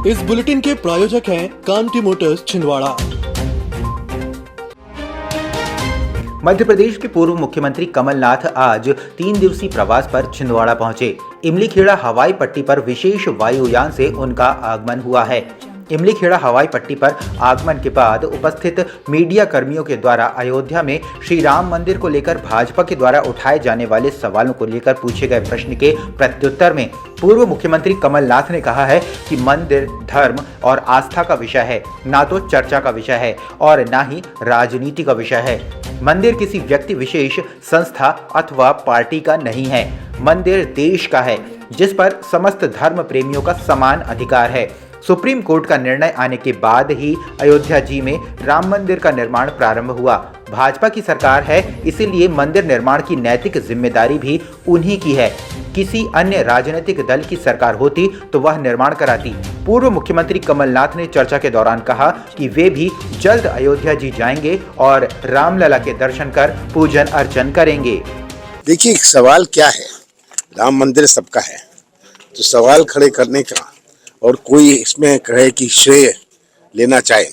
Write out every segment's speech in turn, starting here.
इस बुलेटिन के प्रायोजक हैं कांति मोटर्स छिंदवाड़ा। मध्य प्रदेश के पूर्व मुख्यमंत्री कमलनाथ आज 3 दिवसीय प्रवास पर छिंदवाड़ा पहुंचे। इमलीखेड़ा हवाई पट्टी पर विशेष वायुयान से उनका आगमन हुआ है। इमलीखेड़ा हवाई पट्टी पर आगमन के बाद उपस्थित मीडिया कर्मियों के द्वारा अयोध्या में श्री राम मंदिर को लेकर भाजपा के द्वारा उठाए जाने वाले सवालों को लेकर पूछे गए प्रश्न के प्रत्युत्तर में पूर्व मुख्यमंत्री कमलनाथ ने कहा है कि मंदिर धर्म और आस्था का विषय है, ना तो चर्चा का विषय है और ना ही राजनीति का विषय है। मंदिर किसी व्यक्ति विशेष, संस्था अथवा पार्टी का नहीं है। मंदिर देश का है, जिस पर समस्त धर्म प्रेमियों का समान अधिकार है। सुप्रीम कोर्ट का निर्णय आने के बाद ही अयोध्या जी में राम मंदिर का निर्माण प्रारंभ हुआ। भाजपा की सरकार है, इसीलिए मंदिर निर्माण की नैतिक जिम्मेदारी भी उन्हीं की है। किसी अन्य राजनीतिक दल की सरकार होती तो वह निर्माण कराती। पूर्व मुख्यमंत्री कमलनाथ ने चर्चा के दौरान कहा कि वे भी जल्द अयोध्या जी जाएंगे और रामलला के दर्शन कर पूजन अर्चन करेंगे। देखिए, सवाल क्या है, राम मंदिर सबका है, तो सवाल खड़े करने का और कोई इसमें कहे कि श्रेय लेना चाहे।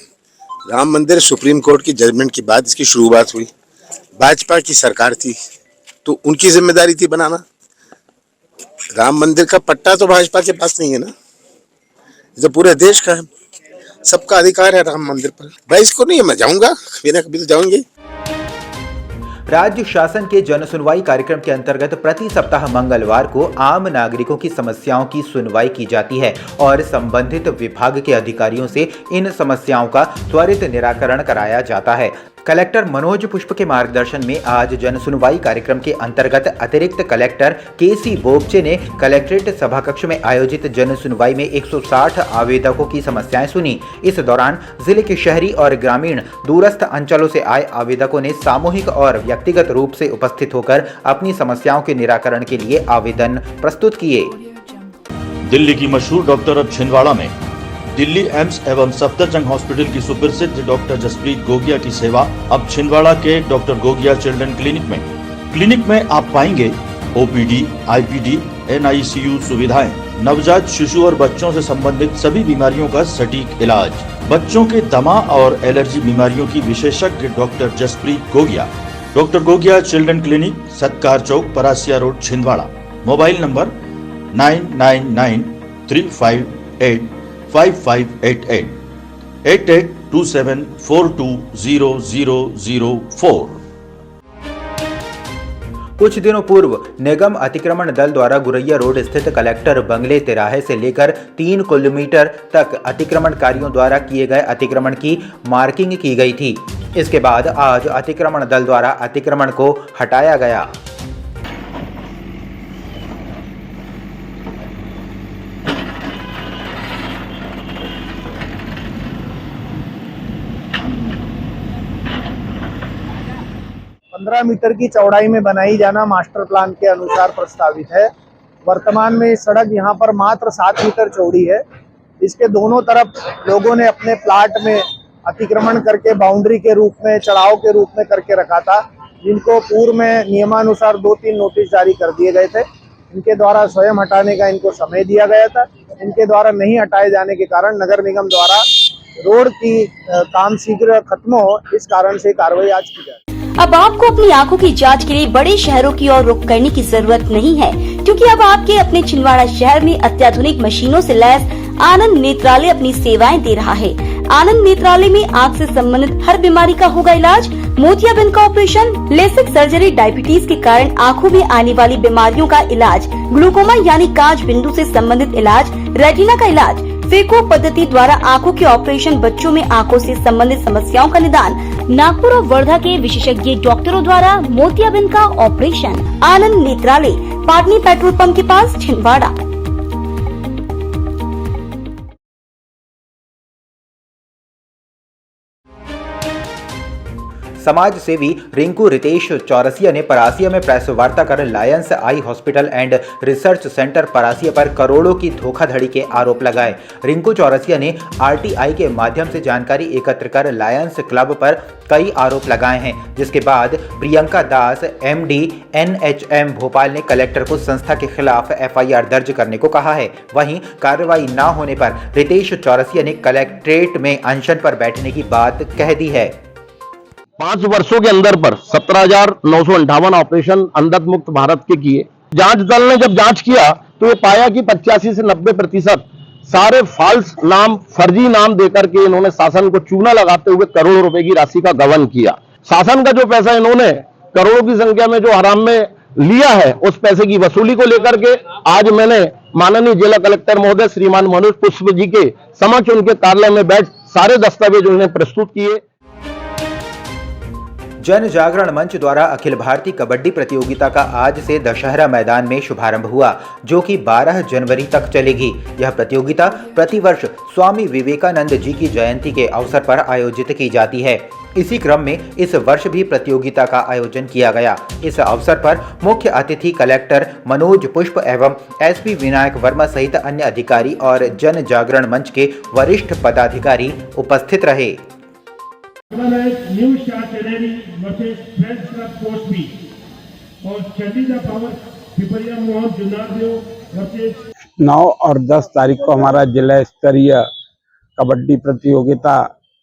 राम मंदिर सुप्रीम कोर्ट की जजमेंट के बाद इसकी शुरुआत हुई। भाजपा की सरकार थी तो उनकी जिम्मेदारी थी बनाना। राम मंदिर का पट्टा तो भाजपा के पास नहीं है ना, ये तो पूरे देश का है। सबका अधिकार है राम मंदिर पर। भाई इसको नहीं, मैं जाऊंगा, कभी ना कभी तो जाऊंगे। राज्य शासन के जन सुनवाई कार्यक्रम के अंतर्गत प्रति सप्ताह मंगलवार को आम नागरिकों की समस्याओं की सुनवाई की जाती है और संबंधित विभाग के अधिकारियों से इन समस्याओं का त्वरित निराकरण कराया जाता है। कलेक्टर मनोज पुष्प के मार्गदर्शन में आज जन सुनवाई कार्यक्रम के अंतर्गत अतिरिक्त कलेक्टर केसी बोबचे ने कलेक्ट्रेट सभाकक्ष में आयोजित जन सुनवाई में 160 आवेदकों की समस्याएं सुनी। इस दौरान जिले के शहरी और ग्रामीण दूरस्थ अंचलों से आए आवेदकों ने सामूहिक और व्यक्तिगत रूप से उपस्थित होकर अपनी समस्याओं के निराकरण के लिए आवेदन प्रस्तुत किए। दिल्ली की मशहूर डॉक्टर अब छिंदवाड़ा में। दिल्ली एम्स एवं सफदरजंग हॉस्पिटल की सुप्रसिद्ध डॉक्टर जसप्रीत गोगिया की सेवा अब छिंदवाड़ा के डॉक्टर गोगिया चिल्ड्रन क्लिनिक में। क्लिनिक में आप पाएंगे ओपीडी, आईपीडी, NICU सुविधाएं, नवजात शिशु और बच्चों से संबंधित सभी बीमारियों का सटीक इलाज, बच्चों के दमा और एलर्जी बीमारियों की विशेषज्ञ doctor Jaspreet Gogia. Doctor Gogia children clinic, Satkar Chowk, Parasia road, Chhindwara. Mobile number 9993585588 8827420004। कुछ दिनों पूर्व निगम अतिक्रमण दल द्वारा गुरैया रोड स्थित कलेक्टर बंगले तिराहे से लेकर 3 किलोमीटर तक अतिक्रमणकारियों द्वारा किए गए अतिक्रमण की मार्किंग की गई थी। इसके बाद आज अतिक्रमण दल द्वारा अतिक्रमण को हटाया गया। पंद्रह मीटर की चौड़ाई में बनाई जाना मास्टर प्लान के अनुसार प्रस्तावित है। वर्तमान में सड़क यहाँ पर मात्र 7 मीटर चौड़ी है। इसके दोनों तरफ लोगों ने अपने प्लाट में अतिक्रमण करके बाउंड्री के रूप में, चढ़ाव के रूप में करके रखा था, जिनको पूर्व में नियमानुसार 2-3 नोटिस जारी कर दिए गए थे। इनके द्वारा स्वयं हटाने का इनको समय दिया गया था। इनके द्वारा नहीं हटाए जाने के कारण नगर निगम द्वारा रोड की काम शीघ्र खत्म हो, इस कारण से कार्रवाई आज की जाए। अब आपको अपनी आंखों की जांच के लिए बड़े शहरों की ओर रुख करने की जरूरत नहीं है, क्योंकि अब आपके अपने छिंदवाड़ा शहर में अत्याधुनिक मशीनों से लैस आनंद नेत्रालय अपनी सेवाएं दे रहा है। आनंद नेत्रालय में आँख से संबंधित हर बीमारी का होगा इलाज। मोतियाबिंद का ऑपरेशन, लेसिक सर्जरी, डायबिटीज के कारण आँखों में आने वाली बीमारियों का इलाज, ग्लूकोमा यानी कांच बिंदु से संबंधित इलाज, रेटिना का इलाज, फेको पद्धति द्वारा आँखों के ऑपरेशन, बच्चों में आँखों से संबंधित समस्याओं का निदान, नागपुर और वर्धा के विशेषज्ञ डॉक्टरों द्वारा मोतियाबिंद का ऑपरेशन। आनंद नेत्रालय, पाटनी पेट्रोल पंप के पास, छिंदवाड़ा। समाज सेवी रिंकू रितेश चौरसिया ने परासिया में प्रेस वार्ता कर Lions eye hospital and research centre Parasia पर करोड़ों की धोखाधड़ी के आरोप लगाए। रिंकू चौरसिया ने आरटीआई के माध्यम से जानकारी एकत्र कर लायंस क्लब पर कई आरोप लगाए हैं, जिसके बाद प्रियंका दास एमडी एनएचएम भोपाल ने कलेक्टर को संस्था के खिलाफ एफआईआर दर्ज करने को कहा है। वहीं कार्रवाई न होने पर रितेश चौरसिया ने कलेक्ट्रेट में अनशन पर बैठने की बात कह दी है। 5 वर्षों के अंदर पर 17,958 ऑपरेशन अंधत्व मुक्त भारत के किए। जांच दल ने जब जांच किया तो ये पाया कि 85 से 90% सारे फॉल्स नाम, फर्जी नाम देकर के इन्होंने शासन को चूना लगाते हुए करोड़ों रुपए की राशि का गबन किया। शासन का जो पैसा इन्होंने करोड़ों की संख्या में जो हराम में लिया है, उस पैसे की वसूली को लेकर के आज मैंने माननीय जिला कलेक्टर महोदय श्रीमान मनोज पुष्प जी के समक्ष उनके कार्यालय में बैठ सारे दस्तावेज उन्हें प्रस्तुत किए। जन जागरण मंच द्वारा अखिल भारतीय कबड्डी प्रतियोगिता का आज से दशहरा मैदान में शुभारंभ हुआ, जो कि 12 जनवरी तक चलेगी। यह प्रतियोगिता प्रतिवर्ष स्वामी विवेकानंद जी की जयंती के अवसर पर आयोजित की जाती है। इसी क्रम में इस वर्ष भी प्रतियोगिता का आयोजन किया गया। इस अवसर पर मुख्य अतिथि कलेक्टर मनोज पुष्प एवं एसपी विनायक वर्मा सहित अन्य अधिकारी और जन जागरण मंच के वरिष्ठ पदाधिकारी उपस्थित रहे। New star challenge versus friends club post B और चंडीगढ़ पावर पिपरिया मोहन जुनारदेव वर्सेस 9 और 10 तारीख को हमारा जिला स्तरीय कबड्डी प्रतियोगिता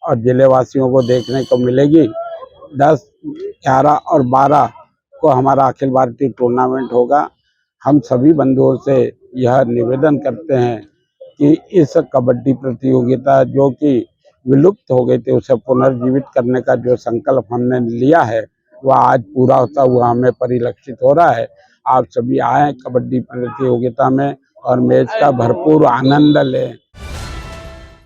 और जिले वासियों को देखने को मिलेगी। 10, 11 और 12 को हमारा अखिल भारतीय टूर्नामेंट होगा। हम सभी बंधुओं से यह निवेदन करते हैं कि इस कबड्डी प्रतियोगिता जो कि विलुप्त हो गई थी, उसे पुनर्जीवित करने का जो संकल्प हमने लिया है वह आज पूरा होता हुआ हमें परिलक्षित हो रहा है। आप सभी आए कबड्डी प्रतियोगिता में और मैच का भरपूर आनंद लें।